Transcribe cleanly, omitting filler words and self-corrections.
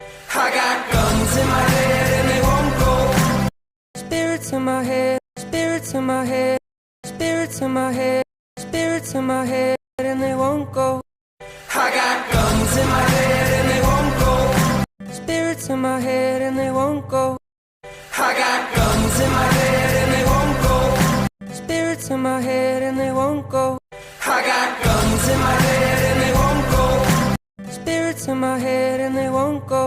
I got guns in my head and they won't go. Spirits in my head, spirits in my head, spirits in my head, spirits in my head, and they won't go. I got guns in my head and they won't go. Spirits in my head and they won't go. I got guns in my head and they won't go. Spirits in my head and they won't go. I got guns in my head and they won't go. Spirits in my head and they won't go.